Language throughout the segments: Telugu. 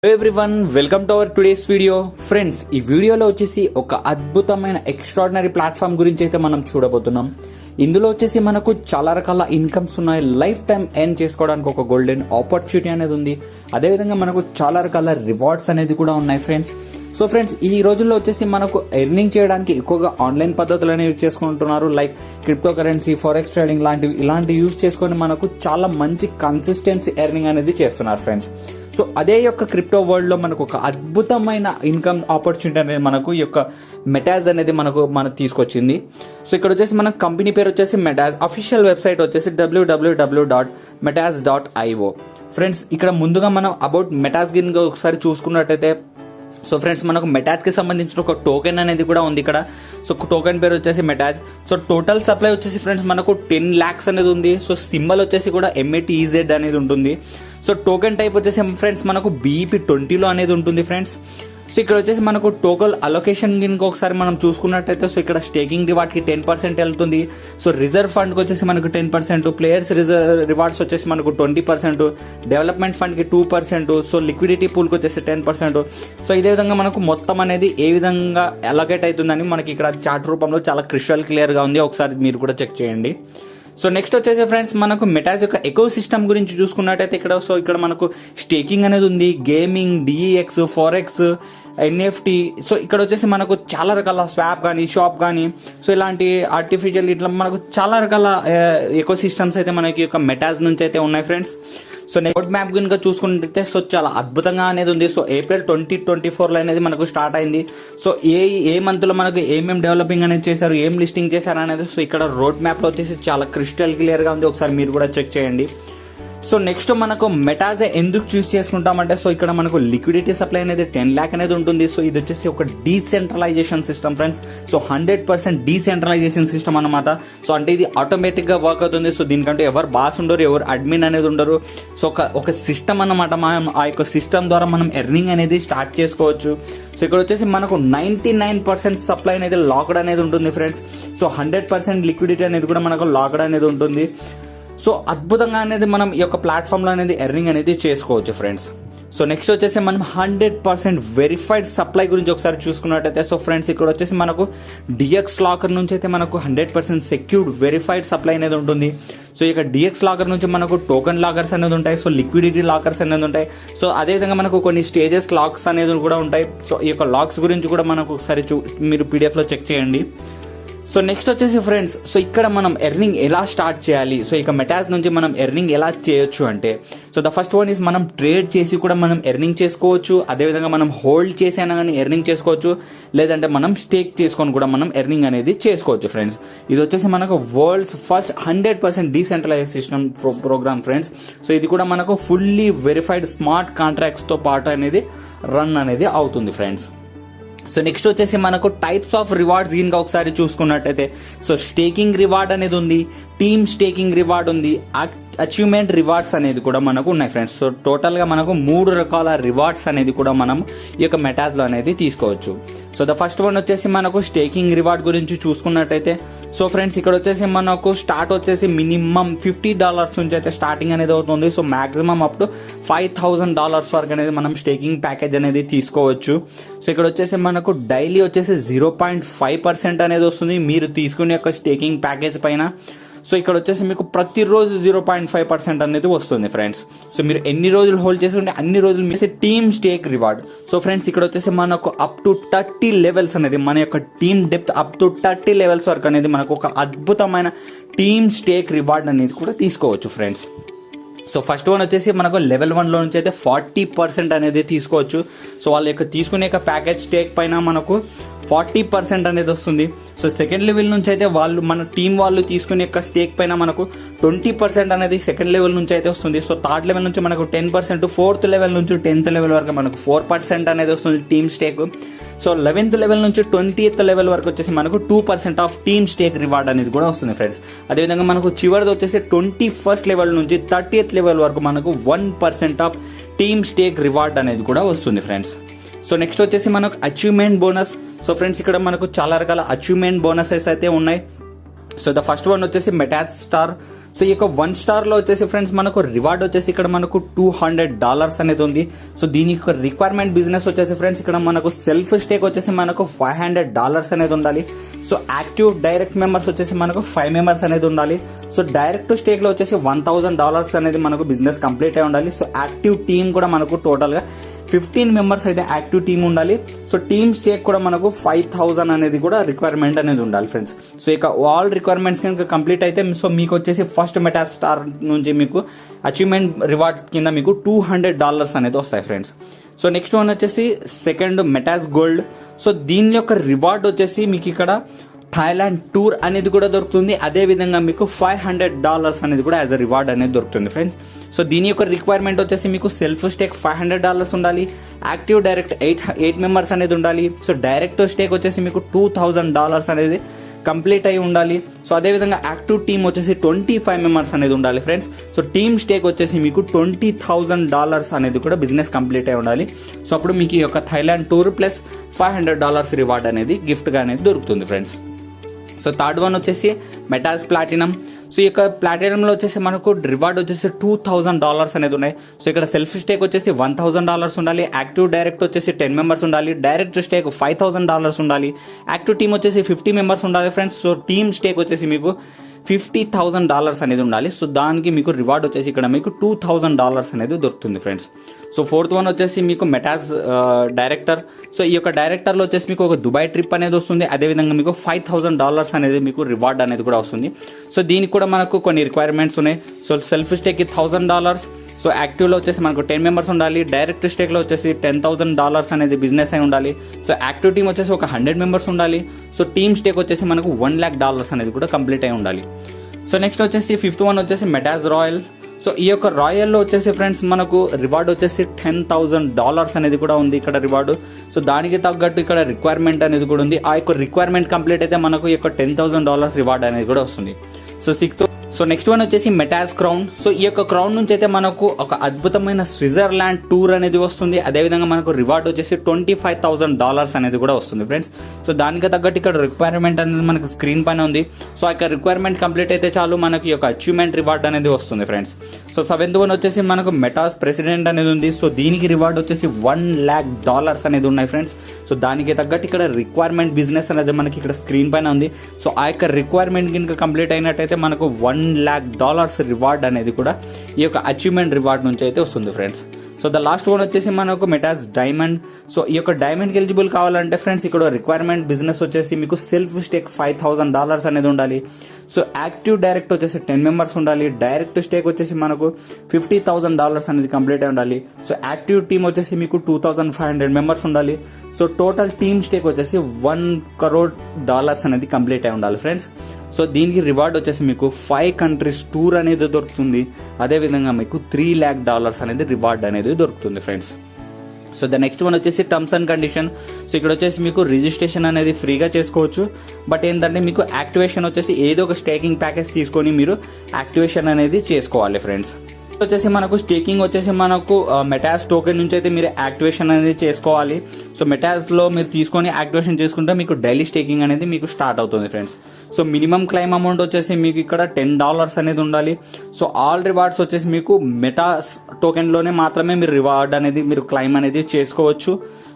Everyone welcome to our today's video. Friends, ఈ వీడియోలో వచ్చేసి ఒక అద్భుతమైన ఎక్స్ట్రాడినరీ ప్లాట్ఫామ్ గురించి అయితే మనం చూడబోతున్నాం. ఇందులో వచ్చేసి మనకు చాలా రకాల ఇన్కమ్స్ ఉన్నాయి. లైఫ్ టైం ఎర్న్ చేసుకోవడానికి ఒక గోల్డెన్ ఆపర్చునిటీ అనేది ఉంది. అదేవిధంగా మనకు చాలా రకాల రివార్డ్స్ అనేది కూడా ఉన్నాయి ఫ్రెండ్స్. సో ఫ్రెండ్స్, ఈ రోజుల్లో వచ్చేసి మనకు ఎర్నింగ్ చేయడానికి ఎక్కువగా ఆన్లైన్ పద్ధతులు అనేవి యూజ్ చేసుకుంటున్నారు. Like crypto currency, forex trading ఇలాంటివి యూజ్ చేసుకొని మనకు చాలా మంచి కన్సిస్టెన్సీ ఎర్నింగ్ అనేది చేస్తున్నారు ఫ్రెండ్స్. సో అదే యొక్క క్రిప్టో వరల్డ్ లో మనకు ఒక అద్భుతమైన ఇన్కమ్ ఆపర్చునిటీ అనేది మనకు ఈ యొక్క మెటాజ్ అనేది మనకు తీసుకొచ్చింది. సో ఇక్కడ వచ్చేసి మన కంపెనీ పేరు వచ్చేసి మెటాజ్. అఫీషియల్ వెబ్సైట్ వచ్చేసి www.metaz.io. ఫ్రెండ్స్, ఇక్కడ ముందుగా మనం అబౌట్ మెటాజ్ గిన్ ఒకసారి చూసుకున్నట్టయితే, సో ఫ్రెండ్స్, మనకు మెటాజ్కి సంబంధించిన ఒక టోకెన్ అనేది కూడా ఉంది ఇక్కడ. సో టోకెన్ పేరు వచ్చేసి మెటాజ్. సో టోటల్ సప్లై వచ్చేసి ఫ్రెండ్స్ మనకు 10 lakhs అనేది ఉంది. సో సింబల్ వచ్చేసి కూడా MATZ అనేది ఉంటుంది. సో టోకెన్ టైప్ వచ్చేసి ఫ్రెండ్స్ మనకు BEP20లో అనేది ఉంటుంది ఫ్రెండ్స్. సో ఇక్కడ వచ్చేసి మనకు టోటల్ అలొకేషన్ కింద ఒకసారి మనం చూసుకున్నట్టయితే, సో ఇక్కడ స్టేకింగ్ రివార్డ్కి 10% వెళ్తుంది. సో రిజర్వ్ ఫండ్కి వచ్చేసి మనకు 10%, ప్లేయర్స్ రివార్డ్స్ వచ్చేసి మనకు 20%, డెవలప్మెంట్ ఫండ్కి 2%, సో లిక్విడిటీ పూల్కి వచ్చేసి 10%. సో ఇదే విధంగా మనకు మొత్తం అనేది ఏ విధంగా అలొకేట్ అవుతుందని మనకి ఇక్కడ చార్ట్ రూపంలో చాలా క్రిస్టల్ క్లియర్గా ఉంది. ఒకసారి మీరు కూడా చెక్ చేయండి. సో నెక్స్ట్ వచ్చేసి ఫ్రెండ్స్, మనకు మెటాజ్ యొక్క ఎకో సిస్టమ్ గురించి చూసుకున్నట్టయితే ఇక్కడ మనకు స్టేకింగ్ అనేది ఉంది, gaming, DEX, forex, NFT. So ఇక్కడ వచ్చేసి మనకు చాలా రకాల స్వాప్ కానీ, షాప్ కానీ, సో ఇలాంటి ఆర్టిఫిషియల్ ఇట్లా మనకు చాలా రకాల ఎకో సిస్టమ్స్ అయితే మనకి యొక్క మెటాజ్ నుంచి అయితే ఉన్నాయి ఫ్రెండ్స్. సో రోడ్ మ్యాప్ కనుక చూసుకుంటే, సో చాలా అద్భుతంగా అనేది ఉంది. సో ఏప్రిల్ 2024లో అనేది మనకు స్టార్ట్ అయింది. సో ఏ మంత్లో మనకు ఏమేమి డెవలపింగ్ అనేది చేశారు, ఏం లిస్టింగ్ చేశారు అనేది సో ఇక్కడ రోడ్ మ్యాప్లో వచ్చేసి చాలా క్రిస్టల్ క్లియర్గా ఉంది. ఒకసారి మీరు కూడా చెక్ చేయండి. సో నెక్స్ట్ మనకు మెటాజ్ ఎందుకు చూస్ చేసుకుంటామంటే, సో ఇక్కడ మనకు లిక్విడిటీ సప్లై అనేది 10 lakh అనేది ఉంటుంది. సో ఇది వచ్చేసి ఒక decentralisation system friends. So 100% decentralisation system అనమాట. సో అంటే ఇది ఆటోమేటిక్గా వర్క్ అవుతుంది. సో దీనికంటే ఎవరు బాస్ ఉండరు, ఎవరు అడ్మిన్ అనేది ఉండరు. సో ఒక సిస్టమ్ అన్నమాట. మనం ఆ యొక్క సిస్టమ్ ద్వారా మనం ఎర్నింగ్ అనేది స్టార్ట్ చేసుకోవచ్చు. సో ఇక్కడ వచ్చేసి మనకు 99% సప్లై అనేది లాక్డ్ అనేది ఉంటుంది ఫ్రెండ్స్. సో 100% లిక్విడిటీ అనేది కూడా మనకు లాక్డ్ అనేది ఉంటుంది. సో అద్భుతంగా అనేది మనం ఈ యొక్క ప్లాట్ఫామ్లో అనేది ఎర్నింగ్ అనేది చేసుకోవచ్చు ఫ్రెండ్స్. సో నెక్స్ట్ వచ్చేసి మనం 100% వెరిఫైడ్ సప్లై గురించి ఒకసారి చూసుకున్నట్టయితే, సో ఫ్రెండ్స్ ఇక్కడ వచ్చేసి మనకు DX లాకర్ నుంచి అయితే మనకు 100% సెక్యూర్డ్ వెరిఫైడ్ సప్లై అనేది ఉంటుంది. సో ఇక DX లాకర్ నుంచి మనకు టోకెన్ లాకర్స్ అనేది ఉంటాయి. సో లిక్విడిటీ లాకర్స్ అనేది ఉంటాయి. సో అదేవిధంగా మనకు కొన్ని స్టేజెస్ లాక్స్ అనేది కూడా ఉంటాయి. సో ఈ యొక్క లాక్స్ గురించి కూడా మనకు ఒకసారి మీరు PDFలో చెక్ చేయండి. సో నెక్స్ట్ వచ్చేసి ఫ్రెండ్స్, సో ఇక్కడ మనం ఎర్నింగ్ ఎలా స్టార్ట్ చేయాలి, సో ఇక మెటాజ్ నుంచి మనం ఎర్నింగ్ ఎలా చేయొచ్చు అంటే, so the first one is మనం ట్రేడ్ చేసి కూడా మనం ఎర్నింగ్ చేసుకోవచ్చు. అదేవిధంగా మనం హోల్డ్ చేసి అయినా కానీ ఎర్నింగ్ చేసుకోవచ్చు. లేదంటే మనం స్టేక్ చేసుకొని కూడా మనం ఎర్నింగ్ అనేది చేసుకోవచ్చు ఫ్రెండ్స్. ఇది వచ్చేసి మనకు world's first 100% decentralised system programme friends. So ఇది కూడా మనకు ఫుల్లీ వెరిఫైడ్ స్మార్ట్ కాంట్రాక్ట్స్తో పాటు అనేది రన్ అనేది అవుతుంది ఫ్రెండ్స్. సో నెక్స్ట్ వచ్చేసి మనకు టైప్స్ ఆఫ్ రివార్డ్స్ ఇంకా ఒకసారి చూసుకున్నట్టయితే, సో స్టేకింగ్ రివార్డ్ అనేది ఉంది, టీమ్ స్టేకింగ్ రివార్డ్ ఉంది, అచీవ్మెంట్ రివార్డ్స్ అనేది కూడా మనకు ఉన్నాయి ఫ్రెండ్స్. సో టోటల్గా మనకు 3 రకాల రివార్డ్స్ అనేది కూడా మనం ఈ యొక్క మెటాజ్లో అనేది తీసుకోవచ్చు. సో ద ఫస్ట్ వన్ వచ్చేసి మనకు స్టేకింగ్ రివార్డ్ గురించి చూసుకున్నట్టయితే, సో ఫ్రెండ్స్ ఇక్కడ వచ్చేసి మనకు స్టార్ట్ వచ్చేసి మినిమం $50 నుంచి అయితే స్టార్టింగ్ అనేది అవుతుంది. సో మాక్సిమం అప్ టు $5,000 వరకు అనేది మనం స్టేకింగ్ ప్యాకేజ్ అనేది తీసుకోవచ్చు. సో ఇక్కడ వచ్చేసి మనకు డైలీ వచ్చేసి 0.5% అనేది వస్తుంది మీరు తీసుకునే యొక్క స్టేకింగ్ ప్యాకేజ్ పైన. సో ఇక్కడ వచ్చేసి మీకు ప్రతిరోజు 0.5% అనేది వస్తుంది ఫ్రెండ్స్. సో మీరు ఎన్ని రోజులు హోల్డ్ చేసుకుంటే అన్ని రోజులు మీ team stake reward. So friends ఇక్కడ వచ్చేసి మనకు అప్ టు 30 లెవెల్స్ అనేది మన యొక్క team depth up to 30 levels వరకు అనేది మనకు ఒక అద్భుతమైన టీమ్ స్టేక్ రివార్డ్ అనేది కూడా తీసుకోవచ్చు ఫ్రెండ్స్. సో ఫస్ట్ వన్ వచ్చేసి మనకు లెవెల్ 1లో నుంచి అయితే 40% అనేది తీసుకోవచ్చు. సో వాళ్ళ యొక్క తీసుకునే యొక్క ప్యాకేజ్ స్టేక్ పైన మనకు 40% అనేది వస్తుంది. సో సెకండ్ లెవెల్ నుంచి అయితే మన టీం వాళ్ళు తీసుకునే యొక్క స్టేక్ పైన మనకు 20% అనేది సెకండ్ లెవెల్ నుంచి అయితే వస్తుంది. సో థర్డ్ లెవెల్ నుంచి మనకు 10%, ఫోర్త్ లెవెల్ నుంచి 10th లెవెల్ వరకు మనకు 4% అనేది వస్తుంది team stake. So 11th level నుంచి 20th లెవెల్ వరకు వచ్చేసి మనకు 2% ఆఫ్ టీమ్ స్టేక్ రివార్డ్ అనేది కూడా వస్తుంది ఫ్రెండ్స్. అదేవిధంగా మనకు చివరిది వచ్చేసి 21st లెవెల్ నుంచి 30th లెవెల్ వరకు మనకు 1% ఆఫ్ టీమ్ స్టేక్ రివార్డ్ అనేది కూడా వస్తుంది ఫ్రెండ్స్. సో నెక్స్ట్ వచ్చేసి మనకు అచీవ్మెంట్ బోనస్. సో ఫ్రెండ్స్ ఇక్కడ మనకు చాలా రకాల అచీవ్మెంట్ బోనసెస్ అయితే ఉన్నాయి. సో ద ఫస్ట్ వన్ వచ్చేసి మెటాజ్ స్టార్. సో ఈ యొక్క 1 స్టార్లో వచ్చేసి ఫ్రెండ్స్ మనకు రివార్డ్ వచ్చేసి ఇక్కడ మనకు $200 అనేది ఉంది. సో దీని యొక్క రిక్వైర్మెంట్ బిజినెస్ వచ్చేసి ఫ్రెండ్స్ ఇక్కడ మనకు సెల్ఫ్ స్టేక్ వచ్చేసి మనకు $500 అనేది ఉండాలి. సో యాక్టివ్ డైరెక్ట్ మెంబర్స్ వచ్చేసి మనకు 5 మెంబర్స్ అనేది ఉండాలి. సో డైరెక్ట్ స్టేక్లో వచ్చేసి $1000 అనేది మనకు బిజినెస్ కంప్లీట్ అయి ఉండాలి. సో యాక్టివ్ టీమ్ కూడా మనకు టోటల్గా 15 మెంబర్స్ అయితే యాక్టివ్ టీమ్ ఉండాలి. సో టీమ్ స్టేక్ కూడా మనకు 5000 అనేది కూడా రిక్వైర్మెంట్ అనేది ఉండాలి ఫ్రెండ్స్. సో ఇక ఆల్ రిక్వైర్మెంట్స్ కనుక కంప్లీట్ అయితే సో మీకు వచ్చేసి ఫస్ట్ మెటా స్టార్ నుంచి మీకు అచీవ్మెంట్ రివార్డ్ కింద మీకు $200 అనేది వస్తాయి ఫ్రెండ్స్. సో నెక్స్ట్ వన్ వచ్చేసి సెకండ్ మెటాస్ గోల్డ్. సో దీని యొక్క రివార్డ్ వచ్చేసి మీకు ఇక్కడ థాయిలాండ్ టూర్ అనేది కూడా దొరుకుతుంది. అదేవిధంగా మీకు $500 అనేది కూడా యాజ్ అ రివార్డ్ అనేది దొరుకుతుంది ఫ్రెండ్స్. సో దీని యొక్క రిక్వైర్మెంట్ వచ్చేసి మీకు సెల్ఫ్ స్టేక్ $500 ఉండాలి. యాక్టివ్ డైరెక్ట్ 8 మెంబర్స్ అనేది ఉండాలి. సో డైరెక్ట్ స్టేక్ వచ్చేసి మీకు $2000 అనేది కంప్లీట్ అయి ఉండాలి. సో అదేవిధంగా యాక్టివ్ టీమ్ వచ్చేసి 25 మెంబర్స్ అనేది ఉండాలి ఫ్రెండ్స్. సో టీమ్ స్టేక్ వచ్చేసి మీకు $20,000 అనేది కూడా బిజినెస్ కంప్లీట్ అయి ఉండాలి. సో అప్పుడు మీకు ఈ యొక్క థాయిలాండ్ టూర్ ప్లస్ $500 రివార్డ్ అనేది గిఫ్ట్గా అనేది దొరుకుతుంది ఫ్రెండ్స్. సో థర్డ్ వన్ వచ్చేసి మెటాస్ ప్లాటినం. సో ఈ యొక్క ప్లాటినంలో వచ్చేసి మనకు రివార్డ్ వచ్చేసి $2000 అనేది ఉన్నాయి. సో ఇక్కడ సెల్ఫ్ స్టేక్ వచ్చేసి $1000 ఉండాలి. యాక్టివ్ డైరెక్ట్ వచ్చేసి 10 మెంబర్స్ ఉండాలి. డైరెక్ట్ స్టేక్ $5000 ఉండాలి. యాక్టివ్ టీమ్ వచ్చేసి 50 మెంబర్స్ ఉండాలి ఫ్రెండ్స్. సో టీమ్ స్టేక్ వచ్చేసి మీకు $50,000 అనేది ఉండాలి. సో దానికి మీకు రివార్డ్ వచ్చేసి ఇక్కడ మీకు $2000 అనేది దొరుకుతుంది ఫ్రెండ్స్. సో ఫోర్త్ వన్ వచ్చేసి మీకు మెటాస్ డైరెక్టర్. సో ఈ యొక్క డైరెక్టర్లో వచ్చేసి మీకు ఒక దుబాయ్ ట్రిప్ అనేది వస్తుంది. అదేవిధంగా మీకు $5000 అనేది మీకు రివార్డ్ అనేది కూడా వస్తుంది. సో దీనికి కూడా మనకు కొన్ని రిక్వైర్మెంట్స్ ఉన్నాయి. సో సెల్ఫ్ స్టేక్కి $1000. సో యాక్టివ్లో వచ్చేసి మనకు 10 మెంబర్స్ ఉండాలి. డైరెక్ట్ స్టేక్లో వచ్చేసి $10,000 అనేది బిజినెస్ అయి ఉండాలి. సో యాక్టివ్ టీమ్ వచ్చేసి ఒక 100 మెంబర్స్ ఉండాలి. సో టీమ్ స్టేక్ వచ్చేసి మనకు $1,00,000 అనేది కూడా కంప్లీట్ అయి ఉండాలి. సో నెక్స్ట్ వచ్చేసి ఫిఫ్త్ వన్ వచ్చేసి మెటాస్ రాయల్. సో ఈ యొక్క రాయల్లో వచ్చేసి ఫ్రెండ్స్ మనకు రివార్డ్ వచ్చేసి $10,000 అనేది కూడా ఉంది ఇక్కడ రివార్డు. సో దానికి తగ్గట్టు ఇక్కడ రిక్వైర్మెంట్ అనేది కూడా ఉంది. ఆ యొక్క రిక్వైర్మెంట్ కంప్లీట్ అయితే మనకు ఈ యొక్క $10,000 రివార్డ్ అనేది కూడా వస్తుంది. So sixth. So next one వచ్చేసి మెటాస్ క్రౌన్. సో ఈ యొక్క క్రౌన్ నుంచి అయితే మనకు ఒక అద్భుతమైన స్విట్జర్లాండ్ టూర్ అనేది వస్తుంది. అదేవిధంగా మనకు రివార్డ్ వచ్చేసి $25,000 అనేది కూడా వస్తుంది ఫ్రెండ్స్. సో దానికి తగ్గట్టు ఇక్కడ రిక్వైర్మెంట్ అనేది మనకు స్క్రీన్ పైన ఉంది. సో ఆ యొక్క రిక్వైర్మెంట్ కంప్లీట్ అయితే చాలు మనకి ఈ యొక్క అచీవ్మెంట్ రివార్డ్ అనేది వస్తుంది ఫ్రెండ్స్. సో సెవెంత్ వన్ వచ్చేసి మనకు మెటాస్ ప్రెసిడెంట్ అనేది ఉంది. సో దీనికి రివార్డ్ వచ్చేసి $1,00,000 అనేది ఉన్నాయి ఫ్రెండ్స్. సో దానికి తగ్గట్టు ఇక్కడ రిక్వైర్మెంట్ బిజినెస్ అనేది మనకి ఇక్కడ స్క్రీన్ పైన ఉంది. సో ఆ యొక్క రిక్వైర్మెంట్ కనుక కంప్లీట్ అయినట్టయితే మనకు $1,00,000 రివార్డ్ అనేది కూడా ఈ యొక్క అచీవ్మెంట్ రివార్డ్ నుంచి అయితే వస్తుంది friends. So the last one వచ్చేసి మనకు మెటాస్ డైమండ్. సో ఈ యొక్క డైమండ్కి ఎలిజిబుల్ కావాలంటే ఫ్రెండ్స్ ఇక్కడ రిక్వైర్మెంట్ బిజినెస్ వచ్చేసి మీకు సెల్ఫ్ స్టేక్ $5,000 అనేది ఉండాలి. సో యాక్టివ్ డైరెక్ట్ వచ్చేసి 10 మెంబర్స్ ఉండాలి. డైరెక్ట్ స్టేక్ వచ్చేసి మనకు $50,000 అనేది కంప్లీట్ అయి ఉండాలి. సో యాక్టివ్ టీమ్ వచ్చేసి మీకు 2500 మెంబర్స్ ఉండాలి. సో టోటల్ టీమ్ స్టేక్ వచ్చేసి $1 crore అనేది కంప్లీట్ అయి ఉండాలి ఫ్రెండ్స్. సో దీనికి రివార్డ్ వచ్చేసి మీకు 5 కంట్రీస్ టూర్ అనేది దొరుకుతుంది. అదేవిధంగా మీకు $3,00,000 అనేది రివార్డ్ అనేది దొరుకుతుంది friends. So the next one వచ్చేసి టర్మ్స్ అండ్ కండిషన్. సో ఇక్కడ వచ్చేసి మీకు రిజిస్ట్రేషన్ అనేది ఫ్రీగా చేసుకోవచ్చు. బట్ ఏంటంటే మీకు యాక్టివేషన్ వచ్చేసి ఏదో ఒక స్టేకింగ్ ప్యాకేజ్ తీసుకొని మీరు యాక్టివేషన్ అనేది చేసుకోవాలి ఫ్రెండ్స్. వచ్చేసి మనకు స్టేకింగ్ వచ్చేసి మనకు మెటాస్ టోకెన్ నుంచి అయితే మీరు యాక్టివేషన్ అనేది చేసుకోవాలి. సో మెటాస్లో మీరు తీసుకొని యాక్టివేషన్ చేసుకుంటే మీకు డైలీ స్టేకింగ్ అనేది మీకు స్టార్ట్ అవుతుంది friends. So minimum claim amount వచ్చేసి మీకు ఇక్కడ $10 అనేది ఉండాలి. సో ఆల్ రివార్డ్స్ వచ్చేసి మీకు మెటాస్ టోకెన్లోనే మాత్రమే మీరు రివార్డ్ అనేది మీరు క్లైమ్ అనేది చేసుకోవచ్చు.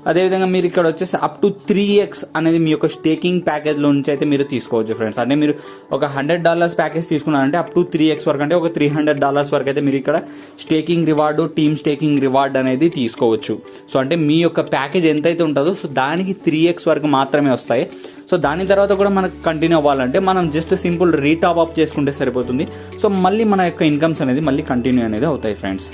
అదేవిధంగా మీరు ఇక్కడ వచ్చేసి అప్ టు 3x అనేది మీ యొక్క స్టేకింగ్ ప్యాకేజ్లో నుంచి అయితే మీరు తీసుకోవచ్చు ఫ్రెండ్స్. అంటే మీరు ఒక $100 ప్యాకేజ్ తీసుకున్నారంటే అప్ టు 3x వరకు అంటే ఒక $300 వరకు అయితే మీరు ఇక్కడ staking reward team staking reward అనేది తీసుకోవచ్చు. సో అంటే మీ యొక్క ప్యాకేజ్ ఎంతైతే ఉంటుందో సో దానికి 3x వరకు మాత్రమే వస్తాయి. సో దాని తర్వాత కూడా మనకు కంటిన్యూ అవ్వాలంటే మనం జస్ట్ సింపుల్ రీటాప్ అప్ చేసుకుంటే సరిపోతుంది. సో మళ్ళీ మన యొక్క ఇన్కమ్స్ అనేది మళ్ళీ కంటిన్యూ అనేది అవుతాయి ఫ్రెండ్స్.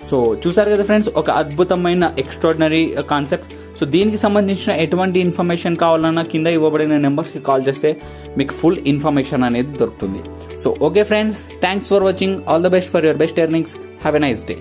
సో చూసారు కదా ఫ్రెండ్స్, ఒక అద్భుతమైన ఎక్స్ట్రాడినరీ కాన్సెప్ట్. సో దీనికి సంబంధించిన ఎటువంటి ఇన్ఫర్మేషన్ కావాలన్నా కింద ఇవ్వబడిన నెంబర్స్కి కాల్ చేస్తే మీకు ఫుల్ ఇన్ఫర్మేషన్ అనేది దొరుకుతుంది. So okay friends, thanks for watching. All the best for your best earnings. Have a nice day.